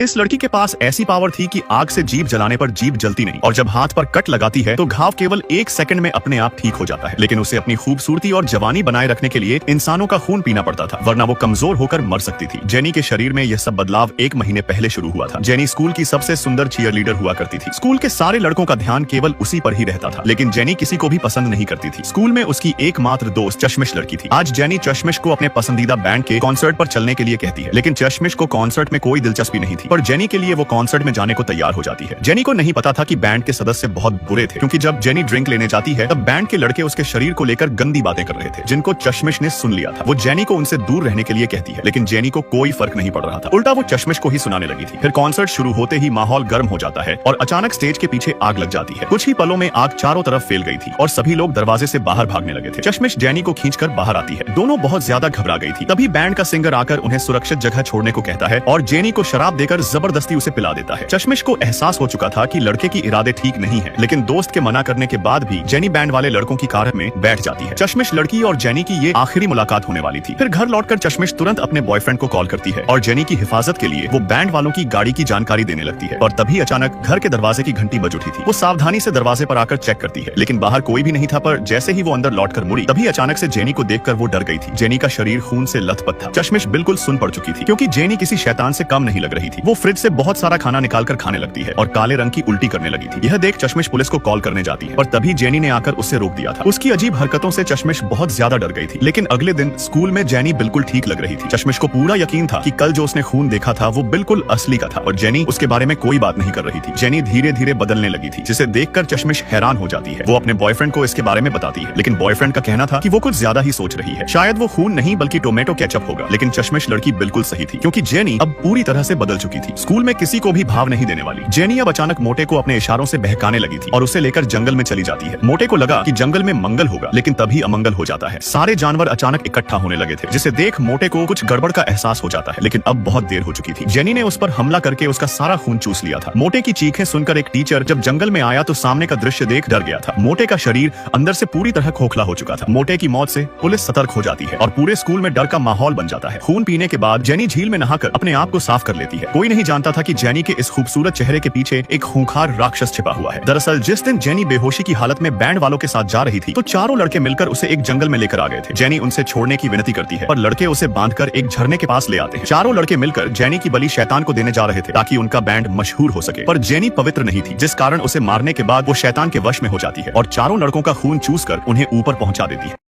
इस लड़की के पास ऐसी पावर थी कि आग से जीभ जलाने पर जीभ जलती नहीं और जब हाथ पर कट लगाती है तो घाव केवल 1 सेकंड में अपने आप ठीक हो जाता है। लेकिन उसे अपनी खूबसूरती और जवानी बनाए रखने के लिए इंसानों का खून पीना पड़ता था, वरना वो कमजोर होकर मर सकती थी। जेनी के शरीर में यह सब बदलाव 1 महीने पहले शुरू हुआ था। जेनी स्कूल की सबसे सुंदर चीयर लीडर हुआ करती थी। स्कूल के सारे लड़कों का ध्यान केवल उसी पर ही रहता था, लेकिन जेनी किसी को भी पसंद नहीं करती थी। स्कूल में उसकी एकमात्र दोस्त चश्मिश लड़की थी। आज जेनी चश्मिश को अपने पसंदीदा बैंड के कॉन्सर्ट पर चलने के लिए कहती है, लेकिन चश्मिश को कॉन्सर्ट में कोई दिलचस्पी नहीं थी, पर जेनी के लिए वो कॉन्सर्ट में जाने को तैयार हो जाती है। जेनी को नहीं पता था कि बैंड के सदस्य बहुत बुरे थे, क्योंकि जब जेनी ड्रिंक लेने जाती है तब बैंड के लड़के उसके शरीर को लेकर गंदी बातें कर रहे थे, जिनको चश्मिश ने सुन लिया था। वो जेनी को उनसे दूर रहने के लिए कहती है, लेकिन जेनी को कोई फर्क नहीं पड़ रहा था। उल्टा वो चश्मिश को ही सुनाने लगी थी। फिर कॉन्सर्ट शुरू होते ही माहौल गर्म हो जाता है और अचानक स्टेज के पीछे आग लग जाती है। कुछ ही पलों में आग चारों तरफ फैल गई थी और सभी लोग दरवाजे से बाहर भागने लगे थे। चश्मिश जेनी को खींचकर बाहर आती है। दोनों बहुत ज्यादा घबरा गई थी। तभी बैंड का सिंगर आकर उन्हें सुरक्षित जगह छोड़ने को कहता है और जेनी को शराब देकर जबरदस्ती उसे पिला देता है। चश्मिश को एहसास हो चुका था कि लड़के की इरादे ठीक नहीं है, लेकिन दोस्त के मना करने के बाद भी जेनी बैंड वाले लड़कों की कार में बैठ जाती है। चश्मिश लड़की और जेनी की ये आखिरी मुलाकात होने वाली थी। फिर घर लौटकर चश्मिश तुरंत अपने बॉयफ्रेंड को कॉल करती है और जेनी की हिफाजत के लिए वो बैंड वालों की गाड़ी की जानकारी देने लगती है। और तभी अचानक घर के दरवाजे की घंटी बज उठी थी। वो सावधानी से दरवाजे पर आकर चेक करती है, लेकिन बाहर कोई भी नहीं था। पर जैसे ही वो अंदर लौटकर मुड़ी, तभी अचानक से जेनी को देखकर वो डर गई थी। जेनी का शरीर खून से लथपथ था। चश्मिश बिल्कुल सुन पड़ चुकी थी, क्योंकि जेनी किसी शैतान से कम नहीं लग रही थी। वो फ्रिज से बहुत सारा खाना निकालकर खाने लगती है और काले रंग की उल्टी करने लगी थी। यह देख चश्मिश पुलिस को कॉल करने जाती है, पर तभी जेनी ने आकर उससे रोक दिया था। उसकी अजीब हरकतों से चश्मिश बहुत ज्यादा डर गई थी। लेकिन अगले दिन स्कूल में जेनी बिल्कुल ठीक लग रही थी। चश्मिश को पूरा यकीन था कि कल जो उसने खून देखा था वो बिल्कुल असली का था और जेनी उसके बारे में कोई बात नहीं कर रही थी। जेनी धीरे धीरे बदलने लगी थी, जिसे देखकर चश्मिश हैरान हो जाती है। वो अपने बॉयफ्रेंड को इसके बारे में बताती है, लेकिन बॉयफ्रेंड का कहना था कि वो कुछ ज्यादा ही सोच रही है। शायद वो खून नहीं बल्कि टोमेटो केचप होगा। लेकिन चश्मिश लड़की बिल्कुल सही थी, क्योंकि जेनी अब पूरी तरह से बदल चुकी थी। स्कूल में किसी को भी भाव नहीं देने वाली जेनी अब अचानक मोटे को अपने इशारों से बहकाने लगी थी और उसे लेकर जंगल में चली जाती है। मोटे को लगा कि जंगल में मंगल होगा, लेकिन तभी अमंगल हो जाता है। सारे जानवर अचानक इकट्ठा होने लगे थे, जिसे देख मोटे को कुछ गड़बड़ का एहसास हो जाता है। लेकिन अब बहुत देर हो चुकी थी। जेनी ने उस पर हमला करके उसका सारा खून चूस लिया था। मोटे की चीखें सुनकर एक टीचर जब जंगल में आया तो सामने का दृश्य देख डर गया था। मोटे का शरीर अंदर से पूरी तरह खोखला हो चुका था। मोटे की मौत से पुलिस सतर्क हो जाती है और पूरे स्कूल में डर का माहौल बन जाता है। खून पीने के बाद जेनी झील में नहाकर अपने आप को साफ कर लेती है। कोई नहीं जानता था कि जेनी के इस खूबसूरत चेहरे के पीछे एक खूंखार राक्षस छिपा हुआ है। दरअसल जिस दिन जेनी बेहोशी की हालत में बैंड वालों के साथ जा रही थी तो चारों लड़के मिलकर उसे एक जंगल में लेकर आ गए थे। जेनी उनसे छोड़ने की विनती करती है, पर लड़के उसे बांधकर एक झरने के पास ले आते हैं। चारों लड़के मिलकर जेनी की बलि शैतान को देने जा रहे थे, ताकि उनका बैंड मशहूर हो सके। पर जेनी पवित्र नहीं थी, जिस कारण उसे मारने के बाद वो शैतान के वश में हो जाती है और चारों लड़कों का खून चूसकर उन्हें ऊपर पहुंचा देती है।